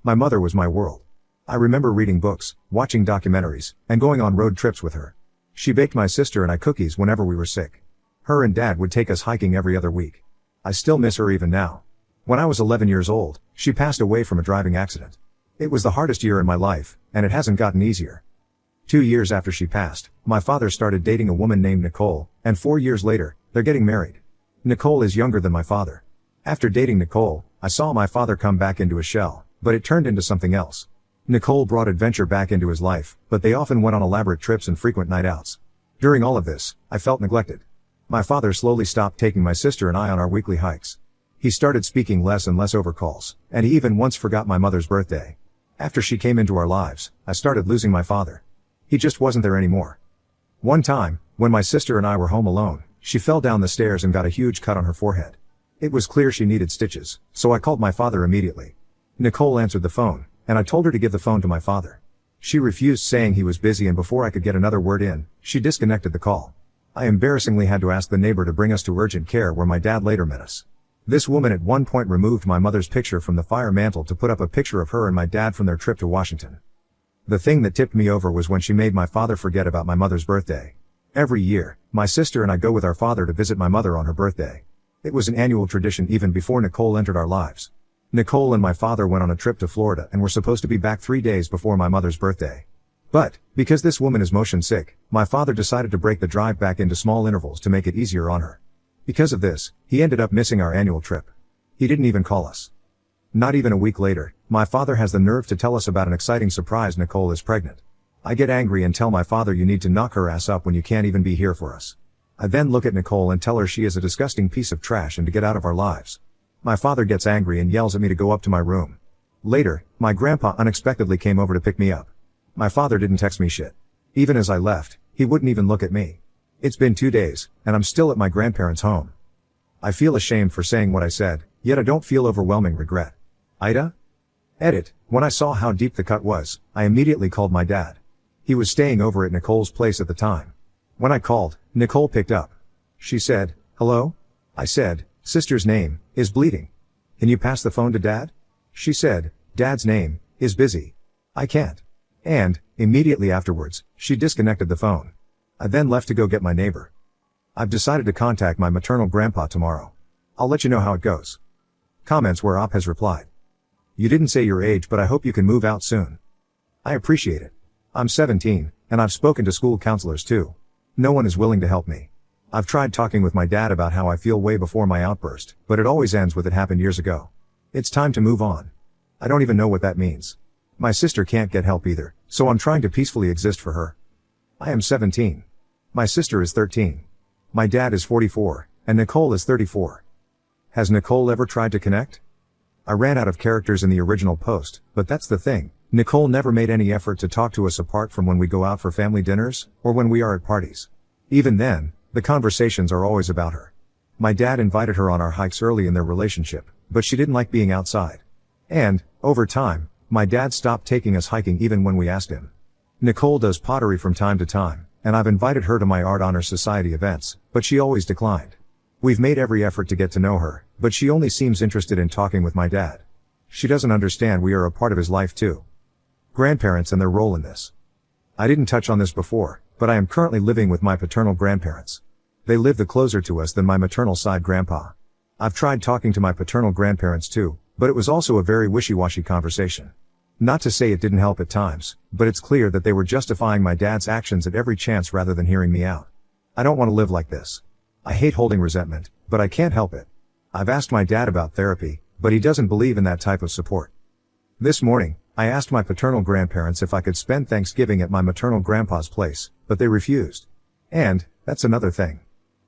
My mother was my world. I remember reading books, watching documentaries, and going on road trips with her. She baked my sister and I cookies whenever we were sick. Her and Dad would take us hiking every other week. I still miss her even now. When I was 11 years old, she passed away from a driving accident. It was the hardest year in my life, and it hasn't gotten easier. 2 years after she passed, my father started dating a woman named Nicole, and 4 years later, they're getting married. Nicole is younger than my father. After dating Nicole, I saw my father come back into a shell, but it turned into something else. Nicole brought adventure back into his life, but they often went on elaborate trips and frequent night outs. During all of this, I felt neglected. My father slowly stopped taking my sister and I on our weekly hikes. He started speaking less and less over calls, and he even once forgot my mother's birthday. After she came into our lives, I started losing my father. He just wasn't there anymore. One time, when my sister and I were home alone, she fell down the stairs and got a huge cut on her forehead. It was clear she needed stitches, so I called my father immediately. Nicole answered the phone, and I told her to give the phone to my father. She refused, saying he was busy, and before I could get another word in, she disconnected the call. I embarrassingly had to ask the neighbor to bring us to urgent care, where my dad later met us. This woman at one point removed my mother's picture from the fire mantle to put up a picture of her and my dad from their trip to Washington. The thing that tipped me over was when she made my father forget about my mother's birthday. Every year, my sister and I go with our father to visit my mother on her birthday. It was an annual tradition even before Nicole entered our lives. Nicole and my father went on a trip to Florida and were supposed to be back 3 days before my mother's birthday. But, because this woman is motion sick, my father decided to break the drive back into small intervals to make it easier on her. Because of this, he ended up missing our annual trip. He didn't even call us. Not even a week later, my father has the nerve to tell us about an exciting surprise: Nicole is pregnant. I get angry and tell my father, "You need to knock her ass up when you can't even be here for us." I then look at Nicole and tell her she is a disgusting piece of trash and to get out of our lives. My father gets angry and yells at me to go up to my room. Later, my grandpa unexpectedly came over to pick me up. My father didn't text me shit. Even as I left, he wouldn't even look at me. It's been 2 days, and I'm still at my grandparents' home. I feel ashamed for saying what I said, yet I don't feel overwhelming regret. Ida? Edit. When I saw how deep the cut was, I immediately called my dad. He was staying over at Nicole's place at the time. When I called, Nicole picked up. She said, "Hello?" I said, "Sister's name is bleeding. Can you pass the phone to Dad?" She said, "Dad's name is busy. I can't." And, immediately afterwards, she disconnected the phone. I then left to go get my neighbor. I've decided to contact my maternal grandpa tomorrow. I'll let you know how it goes. Comments where Op has replied. You didn't say your age, but I hope you can move out soon. I appreciate it. I'm 17, and I've spoken to school counselors too. No one is willing to help me. I've tried talking with my dad about how I feel way before my outburst, but it always ends with "it happened years ago." It's time to move on. I don't even know what that means. My sister can't get help either, so I'm trying to peacefully exist for her. I am 17. My sister is 13. My dad is 44, and Nicole is 34. Has Nicole ever tried to connect? I ran out of characters in the original post, but that's the thing. Nicole never made any effort to talk to us apart from when we go out for family dinners, or when we are at parties. Even then, the conversations are always about her. My dad invited her on our hikes early in their relationship, but she didn't like being outside. And, over time, my dad stopped taking us hiking even when we asked him. Nicole does pottery from time to time, and I've invited her to my Art Honor Society events, but she always declined. We've made every effort to get to know her, but she only seems interested in talking with my dad. She doesn't understand we are a part of his life too. Grandparents and their role in this. I didn't touch on this before, but I am currently living with my paternal grandparents. They live the closer to us than my maternal side grandpa. I've tried talking to my paternal grandparents too, but it was also a very wishy-washy conversation. Not to say it didn't help at times, but it's clear that they were justifying my dad's actions at every chance rather than hearing me out. I don't want to live like this. I hate holding resentment, but I can't help it. I've asked my dad about therapy, but he doesn't believe in that type of support. This morning, I asked my paternal grandparents if I could spend Thanksgiving at my maternal grandpa's place, but they refused. And, that's another thing.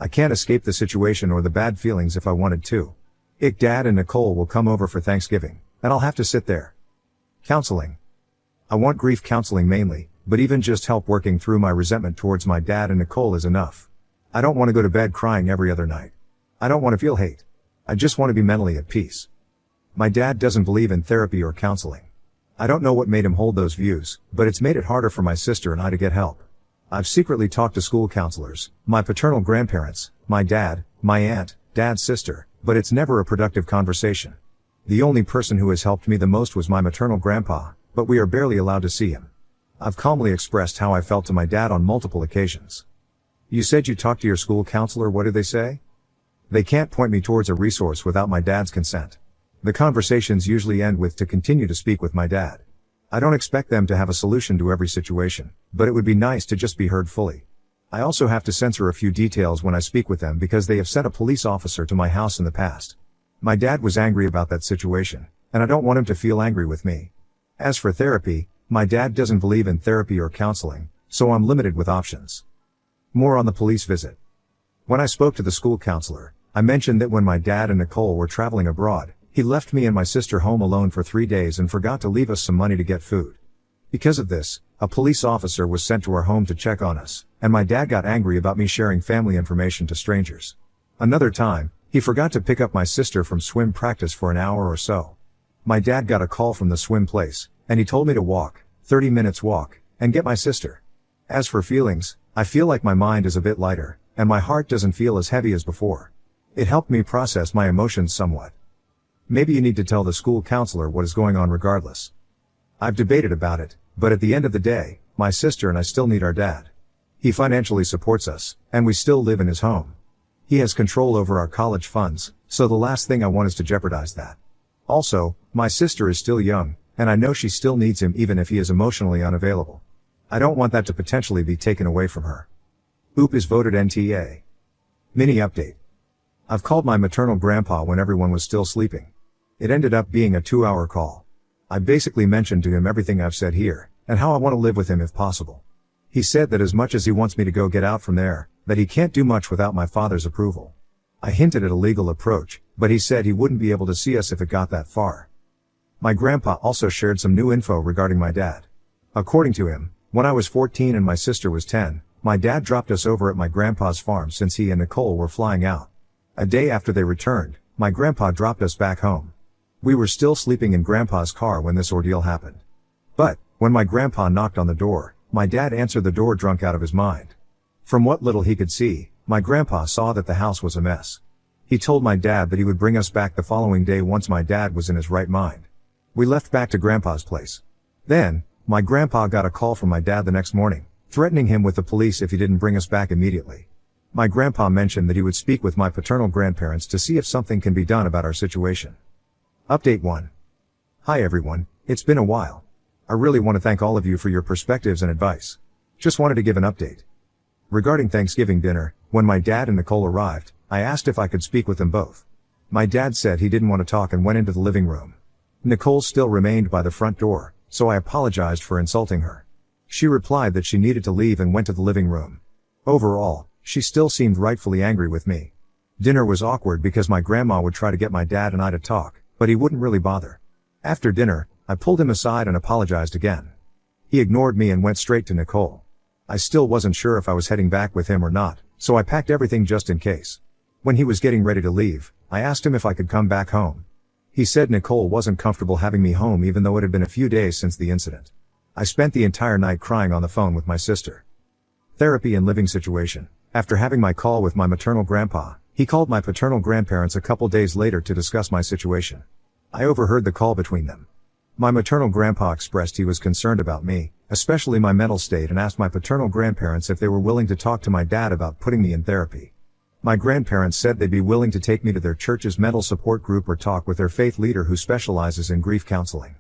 I can't escape the situation or the bad feelings if I wanted to. Dad and Nicole will come over for Thanksgiving, and I'll have to sit there. Counseling. I want grief counseling mainly, but even just help working through my resentment towards my dad and Nicole is enough. I don't want to go to bed crying every other night. I don't want to feel hate. I just want to be mentally at peace. My dad doesn't believe in therapy or counseling. I don't know what made him hold those views, but it's made it harder for my sister and I to get help. I've secretly talked to school counselors, my paternal grandparents, my dad, my aunt, dad's sister, but it's never a productive conversation. The only person who has helped me the most was my maternal grandpa, but we are barely allowed to see him. I've calmly expressed how I felt to my dad on multiple occasions. You said you talked to your school counselor, what did they say? They can't point me towards a resource without my dad's consent. The conversations usually end with to continue to speak with my dad. I don't expect them to have a solution to every situation, but it would be nice to just be heard fully. I also have to censor a few details when I speak with them because they have sent a police officer to my house in the past. My dad was angry about that situation, and I don't want him to feel angry with me. As for therapy, my dad doesn't believe in therapy or counseling, so I'm limited with options. More on the police visit. When I spoke to the school counselor, I mentioned that when my dad and Nicole were traveling abroad, he left me and my sister home alone for 3 days and forgot to leave us some money to get food. Because of this, a police officer was sent to our home to check on us, and my dad got angry about me sharing family information to strangers. Another time, he forgot to pick up my sister from swim practice for an hour or so. My dad got a call from the swim place, and he told me to walk, 30 minutes walk, and get my sister. As for feelings, I feel like my mind is a bit lighter, and my heart doesn't feel as heavy as before. It helped me process my emotions somewhat. Maybe you need to tell the school counselor what is going on regardless. I've debated about it, but at the end of the day, my sister and I still need our dad. He financially supports us, and we still live in his home. He has control over our college funds, so the last thing I want is to jeopardize that. Also, my sister is still young, and I know she still needs him even if he is emotionally unavailable. I don't want that to potentially be taken away from her. OOP is voted NTA. Mini update. I've called my maternal grandpa when everyone was still sleeping. It ended up being a 2-hour call. I basically mentioned to him everything I've said here, and how I want to live with him if possible. He said that as much as he wants me to go get out from there, that he can't do much without my father's approval. I hinted at a legal approach, but he said he wouldn't be able to see us if it got that far. My grandpa also shared some new info regarding my dad. According to him, when I was 14 and my sister was 10, my dad dropped us over at my grandpa's farm since he and Nicole were flying out. A day after they returned, my grandpa dropped us back home. We were still sleeping in grandpa's car when this ordeal happened. But, when my grandpa knocked on the door, my dad answered the door drunk out of his mind. From what little he could see, my grandpa saw that the house was a mess. He told my dad that he would bring us back the following day once my dad was in his right mind. We left back to grandpa's place. Then, my grandpa got a call from my dad the next morning, threatening him with the police if he didn't bring us back immediately. My grandpa mentioned that he would speak with my paternal grandparents to see if something can be done about our situation. Update 1. Hi everyone, it's been a while. I really want to thank all of you for your perspectives and advice. Just wanted to give an update. Regarding Thanksgiving dinner, when my dad and Nicole arrived, I asked if I could speak with them both. My dad said he didn't want to talk and went into the living room. Nicole still remained by the front door, so I apologized for insulting her. She replied that she needed to leave and went to the living room. Overall, she still seemed rightfully angry with me. Dinner was awkward because my grandma would try to get my dad and I to talk, but he wouldn't really bother. After dinner, I pulled him aside and apologized again. He ignored me and went straight to Nicole. I still wasn't sure if I was heading back with him or not, so I packed everything just in case. When he was getting ready to leave, I asked him if I could come back home. He said Nicole wasn't comfortable having me home even though it had been a few days since the incident. I spent the entire night crying on the phone with my sister. Therapy and living situation. After having my call with my maternal grandpa, he called my paternal grandparents a couple days later to discuss my situation. I overheard the call between them. My maternal grandpa expressed he was concerned about me, especially my mental state, and asked my paternal grandparents if they were willing to talk to my dad about putting me in therapy. My grandparents said they'd be willing to take me to their church's mental support group or talk with their faith leader who specializes in grief counseling.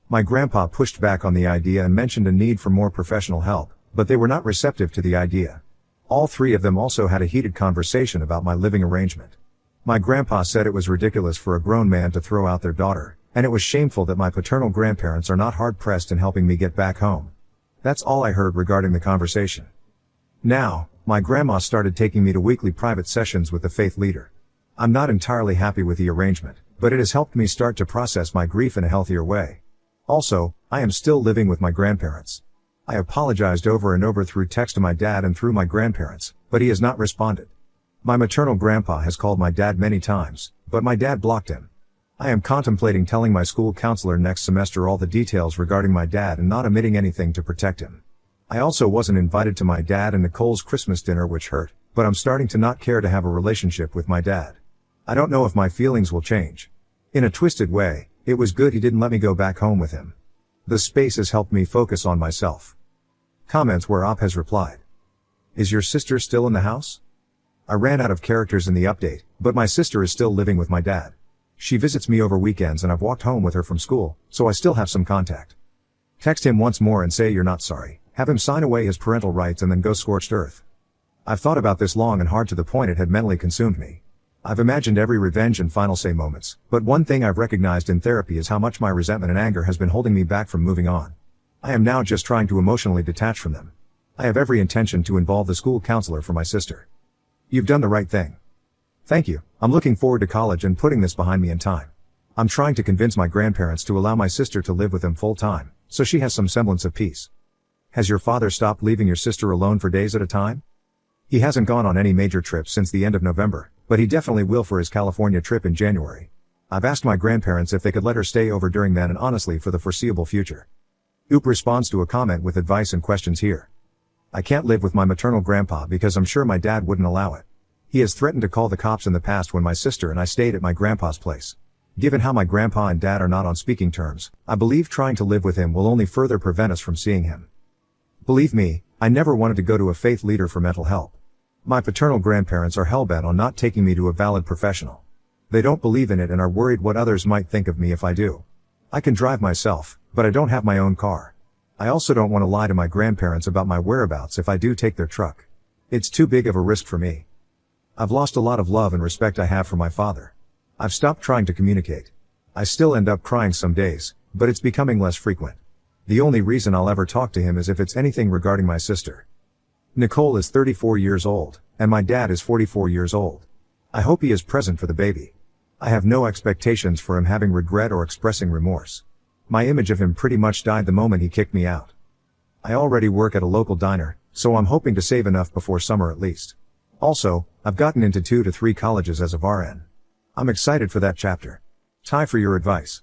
My grandpa pushed back on the idea and mentioned a need for more professional help, but they were not receptive to the idea. All three of them also had a heated conversation about my living arrangement. My grandpa said it was ridiculous for a grown man to throw out their daughter, and it was shameful that my paternal grandparents are not hard-pressed in helping me get back home. That's all I heard regarding the conversation. Now, my grandma started taking me to weekly private sessions with the faith leader. I'm not entirely happy with the arrangement, but it has helped me start to process my grief in a healthier way. Also, I am still living with my grandparents. I apologized over and over through text to my dad and through my grandparents, but he has not responded. My maternal grandpa has called my dad many times, but my dad blocked him. I am contemplating telling my school counselor next semester all the details regarding my dad and not omitting anything to protect him. I also wasn't invited to my dad and Nicole's Christmas dinner, which hurt, but I'm starting to not care to have a relationship with my dad. I don't know if my feelings will change. In a twisted way, it was good he didn't let me go back home with him. The space has helped me focus on myself. Comments where Op has replied. Is your sister still in the house? I ran out of characters in the update, but my sister is still living with my dad. She visits me over weekends and I've walked home with her from school, so I still have some contact. Text him once more and say you're not sorry. Have him sign away his parental rights and then go scorched earth. I've thought about this long and hard to the point it had mentally consumed me. I've imagined every revenge and final say moments, but one thing I've recognized in therapy is how much my resentment and anger has been holding me back from moving on. I am now just trying to emotionally detach from them. I have every intention to involve the school counselor for my sister. You've done the right thing. Thank you. I'm looking forward to college and putting this behind me in time. I'm trying to convince my grandparents to allow my sister to live with them full time, so she has some semblance of peace. Has your father stopped leaving your sister alone for days at a time? He hasn't gone on any major trips since the end of November, but he definitely will for his California trip in January. I've asked my grandparents if they could let her stay over during then and honestly for the foreseeable future. Oop responds to a comment with advice and questions here. I can't live with my maternal grandpa because I'm sure my dad wouldn't allow it. He has threatened to call the cops in the past when my sister and I stayed at my grandpa's place. Given how my grandpa and dad are not on speaking terms, I believe trying to live with him will only further prevent us from seeing him. Believe me, I never wanted to go to a faith leader for mental help. My paternal grandparents are hellbent on not taking me to a valid professional. They don't believe in it and are worried what others might think of me if I do. I can drive myself, but I don't have my own car. I also don't want to lie to my grandparents about my whereabouts if I do take their truck. It's too big of a risk for me. I've lost a lot of love and respect I have for my father. I've stopped trying to communicate. I still end up crying some days, but it's becoming less frequent. The only reason I'll ever talk to him is if it's anything regarding my sister. Nicole is 34 years old, and my dad is 44 years old. I hope he is present for the baby. I have no expectations for him having regret or expressing remorse. My image of him pretty much died the moment he kicked me out. I already work at a local diner, so I'm hoping to save enough before summer at least. Also, I've gotten into 2 to 3 colleges as of RN. I'm excited for that chapter. Ty, for your advice.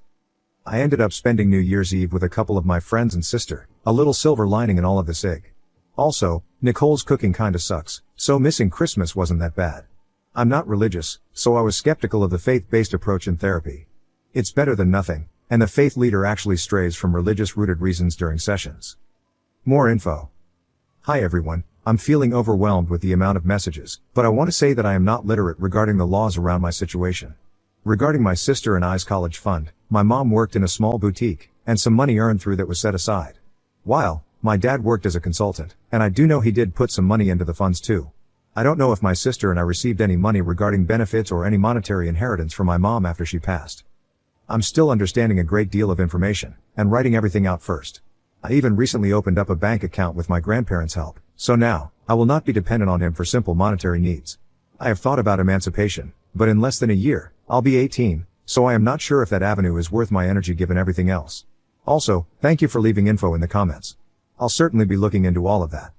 I ended up spending New Year's Eve with a couple of my friends and sister, a little silver lining in all of this ig. Also, Nicole's cooking kinda sucks, so missing Christmas wasn't that bad. I'm not religious, so I was skeptical of the faith-based approach in therapy. It's better than nothing, and the faith leader actually strays from religious-rooted reasons during sessions. More info. Hi everyone, I'm feeling overwhelmed with the amount of messages, but I want to say that I am not literate regarding the laws around my situation. Regarding my sister and I's college fund, my mom worked in a small boutique, and some money earned through that was set aside. While my dad worked as a consultant, and I do know he did put some money into the funds too. I don't know if my sister and I received any money regarding benefits or any monetary inheritance from my mom after she passed. I'm still understanding a great deal of information, and writing everything out first. I even recently opened up a bank account with my grandparents' help, so now, I will not be dependent on him for simple monetary needs. I have thought about emancipation, but in less than a year, I'll be 18, so I am not sure if that avenue is worth my energy given everything else. Also, thank you for leaving info in the comments. I'll certainly be looking into all of that.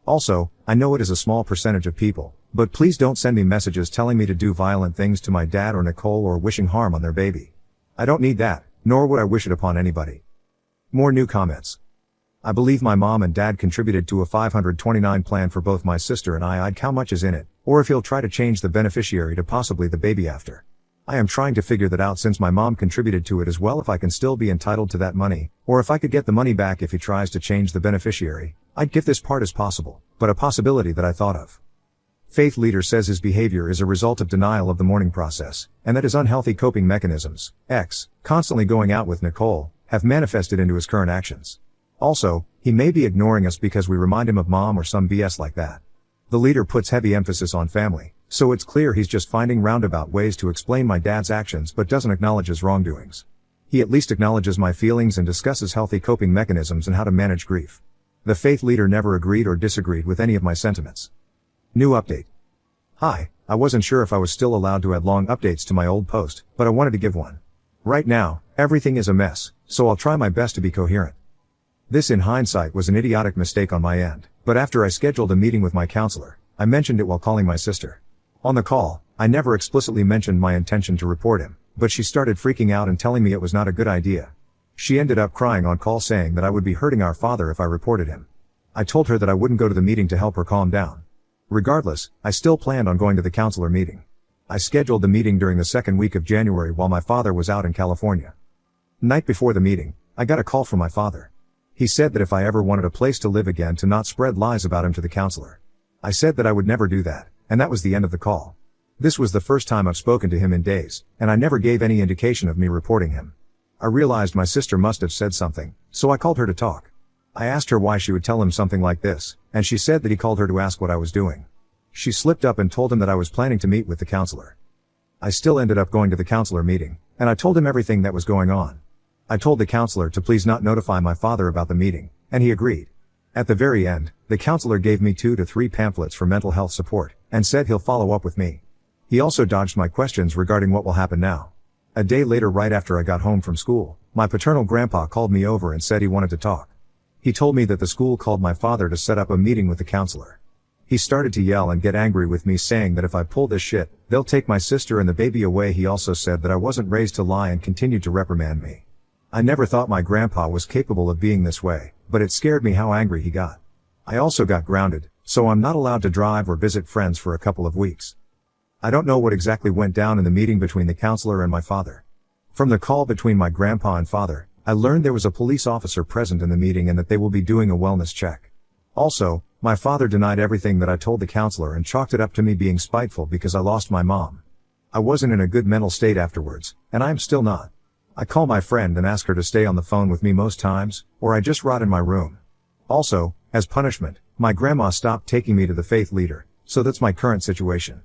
Also, I know it is a small percentage of people, but please don't send me messages telling me to do violent things to my dad or Nicole or wishing harm on their baby. I don't need that, nor would I wish it upon anybody. More new comments. I believe my mom and dad contributed to a 529 plan for both my sister and I'd how much is in it, or if he'll try to change the beneficiary to possibly the baby after. I am trying to figure that out since my mom contributed to it as well, if I can still be entitled to that money, or if I could get the money back if he tries to change the beneficiary. I'd give this part as possible, but a possibility that I thought of. Faith leader says his behavior is a result of denial of the mourning process, and that his unhealthy coping mechanisms, constantly going out with Nicole, have manifested into his current actions. Also, he may be ignoring us because we remind him of mom or some BS like that. The leader puts heavy emphasis on family, so it's clear he's just finding roundabout ways to explain my dad's actions but doesn't acknowledge his wrongdoings. He at least acknowledges my feelings and discusses healthy coping mechanisms and how to manage grief. The faith leader never agreed or disagreed with any of my sentiments. New update. Hi, I wasn't sure if I was still allowed to add long updates to my old post, but I wanted to give one. Right now, everything is a mess, so I'll try my best to be coherent. This in hindsight was an idiotic mistake on my end, but after I scheduled a meeting with my counselor, I mentioned it while calling my sister. On the call, I never explicitly mentioned my intention to report him, but she started freaking out and telling me it was not a good idea. She ended up crying on call saying that I would be hurting our father if I reported him. I told her that I wouldn't go to the meeting to help her calm down. Regardless, I still planned on going to the counselor meeting. I scheduled the meeting during the second week of January while my father was out in California. Night before the meeting, I got a call from my father. He said that if I ever wanted a place to live again to not spread lies about him to the counselor. I said that I would never do that, and that was the end of the call. This was the first time I've spoken to him in days, and I never gave any indication of me reporting him. I realized my sister must have said something, so I called her to talk. I asked her why she would tell him something like this, and she said that he called her to ask what I was doing. She slipped up and told him that I was planning to meet with the counselor. I still ended up going to the counselor meeting, and I told him everything that was going on. I told the counselor to please not notify my father about the meeting, and he agreed. At the very end, the counselor gave me 2 to 3 pamphlets for mental health support, and said he'll follow up with me. He also dodged my questions regarding what will happen now. A day later, right after I got home from school, my paternal grandpa called me over and said he wanted to talk. He told me that the school called my father to set up a meeting with the counselor. He started to yell and get angry with me, saying that if I pull this shit, they'll take my sister and the baby away. He also said that I wasn't raised to lie and continued to reprimand me. I never thought my grandpa was capable of being this way, but it scared me how angry he got. I also got grounded, so I'm not allowed to drive or visit friends for a couple of weeks. I don't know what exactly went down in the meeting between the counselor and my father. From the call between my grandpa and father, I learned there was a police officer present in the meeting and that they will be doing a wellness check. Also, my father denied everything that I told the counselor and chalked it up to me being spiteful because I lost my mom. I wasn't in a good mental state afterwards, and I am still not. I call my friend and ask her to stay on the phone with me most times, or I just rot in my room. Also, as punishment, my grandma stopped taking me to the faith leader, so that's my current situation.